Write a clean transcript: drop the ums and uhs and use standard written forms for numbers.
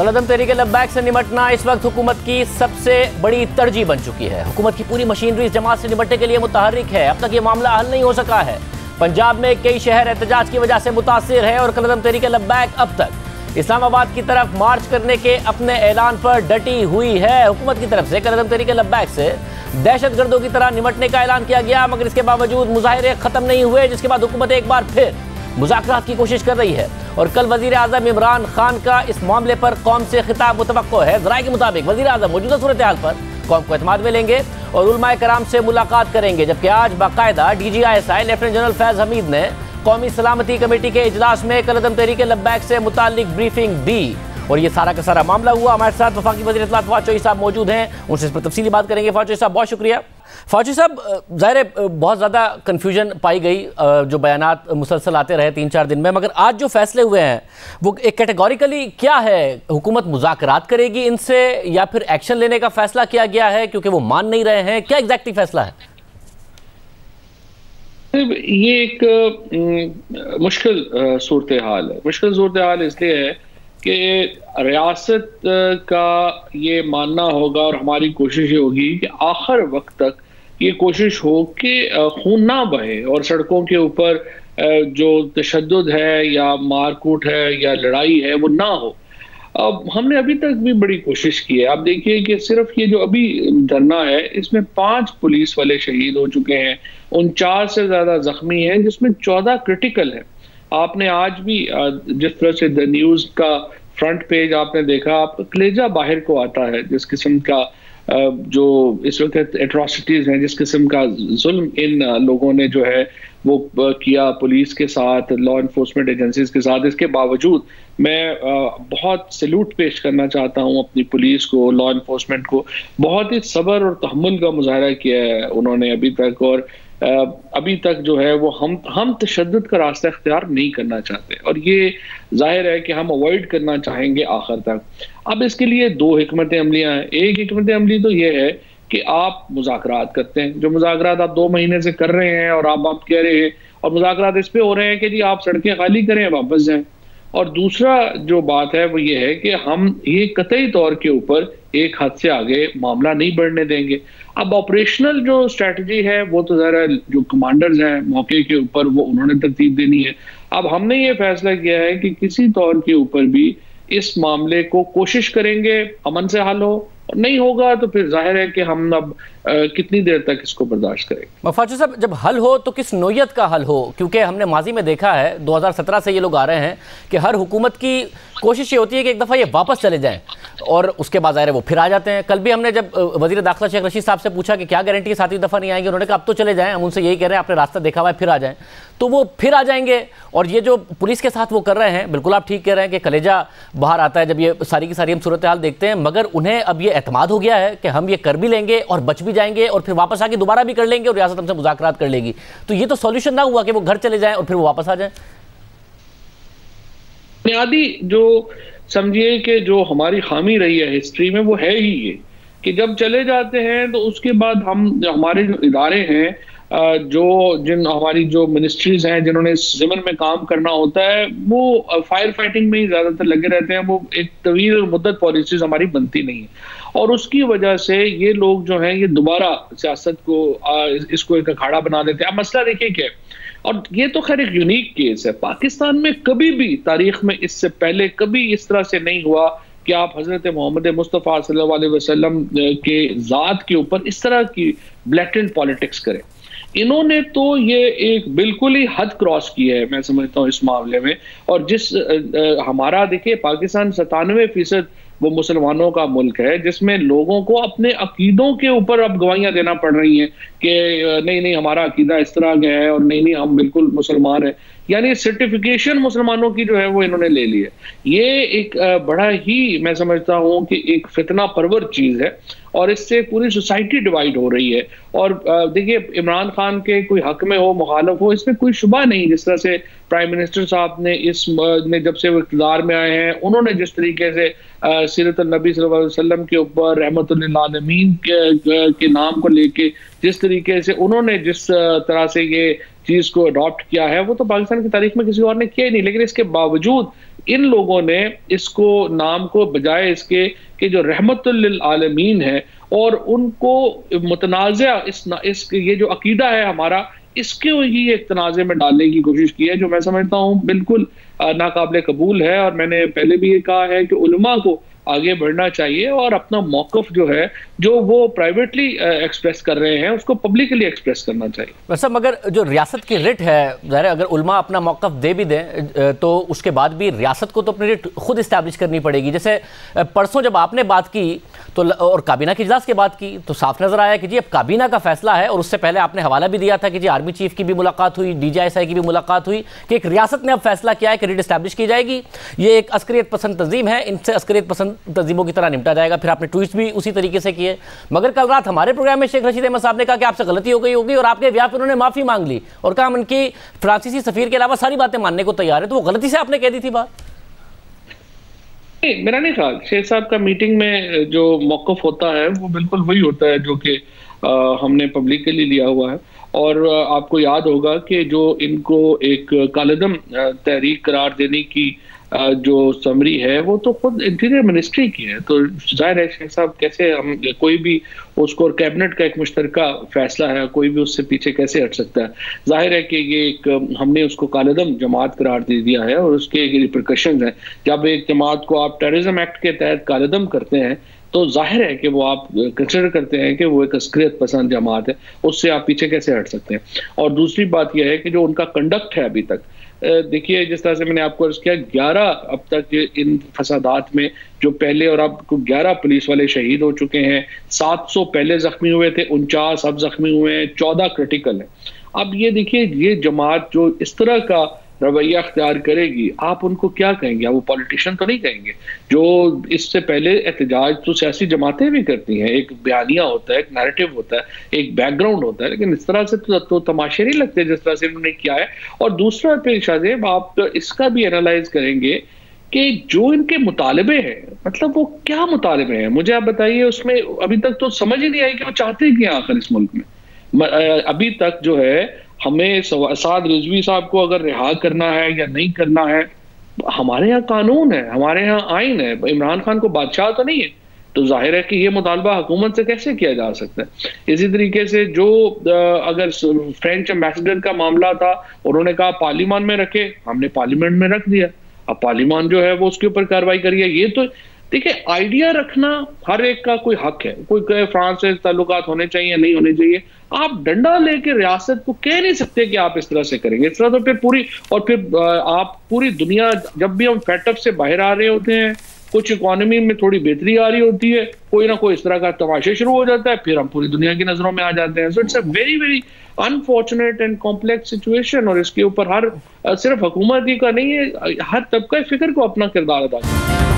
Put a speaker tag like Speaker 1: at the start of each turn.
Speaker 1: कलअदम तहरीक लब्बैक से निपटना इस वक्त हुकूमत की सबसे बड़ी तरजीह बन चुकी है। हुकूमत की पूरी मशीनरी इस जमात से निपटने के लिए मुतहर्रिक है। अब तक ये मामला हल नहीं हो सका है। पंजाब में कई शहर एहतजाज की वजह से मुतासिर है और कलअदम तहरीक लब्बैक अब तक इस्लामाबाद की तरफ मार्च करने के अपने ऐलान पर डटी हुई है। हुकूमत की तरफ से कलअदम तहरीक लब्बैक से दहशतगर्दों की तरह निपटने का ऐलान किया गया, मगर इसके बावजूद मुजाहिरे खत्म नहीं हुए, जिसके बाद हुकूमत एक बार फिर मुज़ाकरात की कोशिश कर रही है। और कल वज़ीर आज़म इमरान खान का इस मामले पर कौम से खिताब मुतवक्को है। ज़राए के मुताबिक वज़ीर आज़म मौजूदा सूरत हाल पर कौम को एतमाद में लेंगे और उलमाए कराम से मुलाकात करेंगे, जबकि आज बाकायदा DGISI लेफ्टिनेंट जनरल फैज़ हमीद ने कौमी सलामती कमेटी के इजलास में कलअदम तहरीक लब्बैक से मुताल्लिक ब्रीफिंग दी और ये सारा का सारा मामला हुआ। हमारे साथ वफाकी वज़ीर इत्तलात फवाद चौधरी साहब मौजूद हैं, उनसे इस पर तफसीली बात करेंगे। फवाद चौधरी साहब बहुत शुक्रिया। फवाद चौधरी साहब, ज़ाहिर बहुत ज़्यादा कन्फ्यूजन पाई गई, जो बयानात मुसलसल आते रहे 3-4 दिन में, मगर आज जो फैसले हुए हैं वो एक कैटेगोरिकली क्या है? हुकूमत मुज़ाकरात करेगी इनसे या फिर एक्शन लेने का फैसला किया गया है क्योंकि वो मान नहीं रहे हैं? क्या एग्जैक्टली फैसला है?
Speaker 2: ये एक मुश्किल सूरत हाल है। मुश्किल सूरत हाल इसलिए है कि रियासत का ये मानना होगा और हमारी कोशिश ये होगी कि आखिर वक्त तक ये कोशिश हो कि खून ना बहे और सड़कों के ऊपर जो तशद्दुद है या मारकूट है या लड़ाई है वो ना हो। अब हमने अभी तक भी बड़ी कोशिश की है। आप देखिए कि सिर्फ ये जो अभी धरना है इसमें 5 पुलिस वाले शहीद हो चुके हैं, 49 से ज्यादा जख्मी हैं, जिसमें 14 क्रिटिकल है। आपने आज भी जिस तरह से द न्यूज का फ्रंट पेज आपने देखा, आपका कलेजा बाहर को आता है। जिस किस्म का जो इस वक्त एट्रोसिटीज हैं, जिस किस्म का जुल्म इन लोगों ने जो है वो किया पुलिस के साथ, लॉ इन्फोर्समेंट एजेंसीज के साथ, इसके बावजूद मैं बहुत सैल्यूट पेश करना चाहता हूं अपनी पुलिस को, लॉ इन्फोर्समेंट को। बहुत ही सब्र और तहम्मुल का मुजाहरा किया है उन्होंने अभी तक, और अभी तक जो है वो हम तशद्दुद का रास्ता इख्तियार नहीं करना चाहते और ये जाहिर है कि हम अवॉइड करना चाहेंगे आखिर तक। अब इसके लिए 2 हिकमत अमलियाँ हैं। एक हिकमत अमली तो ये है कि आप मुज़ाकरात करते हैं, जो मुज़ाकरात आप 2 महीने से कर रहे हैं और आप कह रहे हैं, और मुज़ाकरात इस पे हो रहे हैं कि जी आप सड़कें खाली करें, वापस जाएं। और दूसरा जो बात है वो ये है कि हम ये कतई तौर के ऊपर एक हद से आगे मामला नहीं बढ़ने देंगे। अब ऑपरेशनल जो स्ट्रेटजी है वो तो ज़रा जो कमांडर्स हैं मौके के ऊपर वो उन्होंने तरतीब देनी है। अब हमने ये फैसला किया है कि किसी तौर के ऊपर भी इस मामले को कोशिश करेंगे अमन से हल हो, नहीं होगा तो फिर जाहिर है कि हम अब कितनी देर तक इसको बर्दाश्त करेंगे।
Speaker 1: मफाजू साहब, जब हल हो तो किस नोयत का हल हो? क्योंकि हमने माजी में देखा है, 2017 से ये लोग आ रहे हैं कि हर हुकूमत की कोशिश ये होती है कि एक दफ़ा ये वापस चले जाएं और उसके बाद ज़ाहिर वो फिर आ जाते हैं। कल भी हमने जब वज़ीर दाखिला शेख रशीद साहब से पूछा कि क्या गारंटी 7वीं दफ़ा नहीं आएंगे, उन्होंने कहा अब तो चले जाएं, हम उनसे यही कह रहे हैं आपने रास्ता देखा हुआ है, फिर आ जाएं। तो वो फिर आ जाएंगे। और ये जो पुलिस के साथ वो कर रहे हैं, बिल्कुल आप ठीक कह रहे हैं कि कलेजा बाहर आता है जब ये सारी की सारी हम सूरत हाल देखते हैं, मगर उन्हें अब ये एतमाद हो गया है कि हम ये कर भी लेंगे और बच भी जाएंगे और फिर वापस आके दोबारा भी कर लेंगे और रियासत हमसे मुज़ाकरात कर लेगी। तो ये तो सॉल्यूशन ना हुआ कि वो घर चले जाएं और फिर वो वापस आ जाएं।
Speaker 2: बुनियादी जो समझिए कि जो हमारी खामी रही है हिस्ट्री में वो है ही ये कि जब चले जाते हैं तो उसके बाद हमारे जो इदारे हैं, हमारी जो मिनिस्ट्रीज हैं जिन्होंने इस ज़िमन में काम करना होता है, वो फायर फाइटिंग में ही ज़्यादातर लगे रहते हैं। वो एक तवील मुद्दत पॉलिसीज हमारी बनती नहीं है और उसकी वजह से ये लोग जो हैं ये दोबारा सियासत को इसको एक अखाड़ा बना देते हैं। अब मसला देखिए क्या, और ये तो खैर एक यूनिक केस है। पाकिस्तान में कभी भी तारीख में इससे पहले कभी इस तरह से नहीं हुआ कि आप हजरत मोहम्मद मुस्तफ़ा सल्लल्लाहु अलैहि वसल्लम के ज़ात के ऊपर इस तरह की ब्लैटेंट पॉलिटिक्स करें। इन्होंने तो ये एक बिल्कुल ही हद क्रॉस की है मैं समझता हूँ इस मामले में। और जिस हमारा देखिए पाकिस्तान 97% वो मुसलमानों का मुल्क है, जिसमें लोगों को अपने अकीदों के ऊपर अब गवाहियां देना पड़ रही हैं कि नहीं हमारा अकीदा इस तरह का है और नहीं हम बिल्कुल मुसलमान हैं। यानी सर्टिफिकेशन मुसलमानों की जो है वो इन्होंने ले ली है। ये एक बड़ा ही मैं समझता हूँ कि एक फितना परवर चीज़ है और इससे पूरी सोसाइटी डिवाइड हो रही है। और देखिए इमरान खान के कोई हक में हो मुखालफ हो इसमें कोई शुबा नहीं। जिस तरह से प्राइम मिनिस्टर साहब ने जब से वो इक़्तिदार में आए हैं, उन्होंने जिस तरीके से सीरत नबी सल्लल्लाहु अलैहि वसल्लम के ऊपर रहमतुल लिल आलमीन के नाम को लेके जिस तरीके से उन्होंने जिस तरह से ये चीज को अडॉप्ट किया है वो तो पाकिस्तान की तारीख में किसी और ने किया ही नहीं, लेकिन इसके बावजूद इन लोगों ने इसको नाम को बजाय इसके कि जो रहमतुल लिल आलमीन है और उनको मुतनाज़ा ये जो अकीदा है हमारा, इसके ही एक तनाज़े में डालने की कोशिश की है, जो मैं समझता हूँ बिल्कुल नाकाबिले कबूल है। और मैंने पहले भी ये कहा है कि उलमा को आगे बढ़ना चाहिए और अपना मौक़िफ़ जो है, जो वो प्राइवेटली एक्सप्रेस कर रहे हैं, उसको पब्लिकली एक्सप्रेस करना चाहिए।
Speaker 1: वैसे मगर जो रियासत की रिट है, ज़ाहिर अगर उलमा अपना मौक़िफ़ दे भी दें तो उसके बाद भी रियासत को तो अपनी रिट खुद इस्टेब्लिश करनी पड़ेगी। जैसे परसों जब आपने बात की तो और काबीना के इजलास की बात की तो साफ नज़र आया कि जी अब काबीना का फैसला है, और उससे पहले आपने हवाला भी दिया था कि जी आर्मी चीफ की भी मुलाकात हुई, DGI की भी मुलाकात हुई कि एक रियासत ने अब फैसला किया है कि रिट इस्टेब्लिश की जाएगी। ये एक अस्करियत पसंद तंजीम है, इनसे अस्करियत पसंद तंजीमों की तरह निपटा जाएगा। फिर आपने ट्वीट्स भी उसी तरीके से किए, मगर कल रात हमारे प्रोग्राम में शेख रशीद अहमद साहब ने कहा कि आपसे गलती हो गई होगी और आपके ब्याह पर उन्होंने माफी मांग ली और कहा हम उनकी फ्रांसीसी सफीर के अलावा सारी बातें मानने को तैयार है। तो वो गलती से आपने कह दी थी बात?
Speaker 2: नहीं, मेरा नहीं ख्याल। शेख साहब का मीटिंग में जो मौक़िफ़ होता है वो बिल्कुल वही होता है जो कि हमने पब्लिकली लिया हुआ है। और आपको याद होगा कि जो इनको एक कालेदम तहरीक करार देने की जो समरी है वो तो खुद इंटीरियर मिनिस्ट्री की है। तो जाहिर है शेख साहब कैसे, हम कोई भी उसको, कैबिनेट का एक मुश्तरका फैसला है, कोई भी उससे पीछे कैसे हट सकता है। जाहिर है कि ये एक हमने उसको कालेदम जमात करार दे दिया है और उसके रिपरकशंस हैं। जब एक जमात को आप टेररिज्म एक्ट के तहत कालेदम करते हैं तो जाहिर है कि वो आप कंसिडर करते हैं कि वो एक अस्करियत पसंद जमात है, उससे आप पीछे कैसे हट सकते हैं। और दूसरी बात यह है कि जो उनका कंडक्ट है अभी तक, देखिए जिस तरह से मैंने आपको अर्ज किया, 11 अब तक इन फसादात में जो पहले, और अब 11 पुलिस वाले शहीद हो चुके हैं, 700 पहले जख्मी हुए थे, 49 अब जख्मी हुए हैं, 14 क्रिटिकल है। अब ये देखिए, ये जमात जो इस तरह का रवैया अख्तियार करेगी, आप उनको क्या कहेंगे? आप वो पॉलिटिशियन तो नहीं कहेंगे। जो इससे पहले एहतजाज तो सियासी जमातें भी करती हैं, एक बयानिया होता है, एक नैरेटिव होता है, एक बैकग्राउंड होता है, लेकिन इस तरह से तो तमाशे नहीं लगते जिस तरह से इन्होंने किया है। और दूसरा फिर शाहजेब, आप इसका भी एनालाइज करेंगे कि जो इनके मुतालबे हैं, मतलब वो क्या मुतालबे हैं, मुझे आप बताइए। उसमें अभी तक तो समझ ही नहीं आई कि वो चाहते क्या आखिर इस मुल्क में। अभी तक जो है, हमें साद रिजवी साहब को अगर रिहा करना है या नहीं करना है, हमारे यहाँ कानून है, हमारे यहाँ आइन है, इमरान खान को बादशाह तो नहीं है। तो जाहिर है कि ये मुतालबा हुकूमत से कैसे किया जा सकता है। इसी तरीके से जो अगर फ्रेंच एम्बेसडर का मामला था, उन्होंने कहा पार्लियामान में रखे, हमने पार्लियामेंट में रख दिया, अब पार्लियामान जो है वो उसके ऊपर कार्रवाई करिए। ये तो देखिए, आइडिया रखना हर एक का कोई हक है, कोई कहे फ्रांस से ताल्लुकात होने चाहिए नहीं होने चाहिए। आप डंडा लेके रियासत को कह नहीं सकते कि आप इस तरह से करेंगे। इस तरह तो फिर आप पूरी दुनिया, जब भी हम फैटअप से बाहर आ रहे होते हैं, कुछ इकोनॉमी में थोड़ी बेहतरी आ रही होती है, कोई ना कोई इस तरह का तमाशा शुरू हो जाता है, फिर हम पूरी दुनिया की नजरों में आ जाते हैं। So it's a very very unfortunate and complex situation. और इसके ऊपर सिर्फ हुकूमत ही का नहीं है, हर तबका फिक्र को अपना किरदार अदा करना है।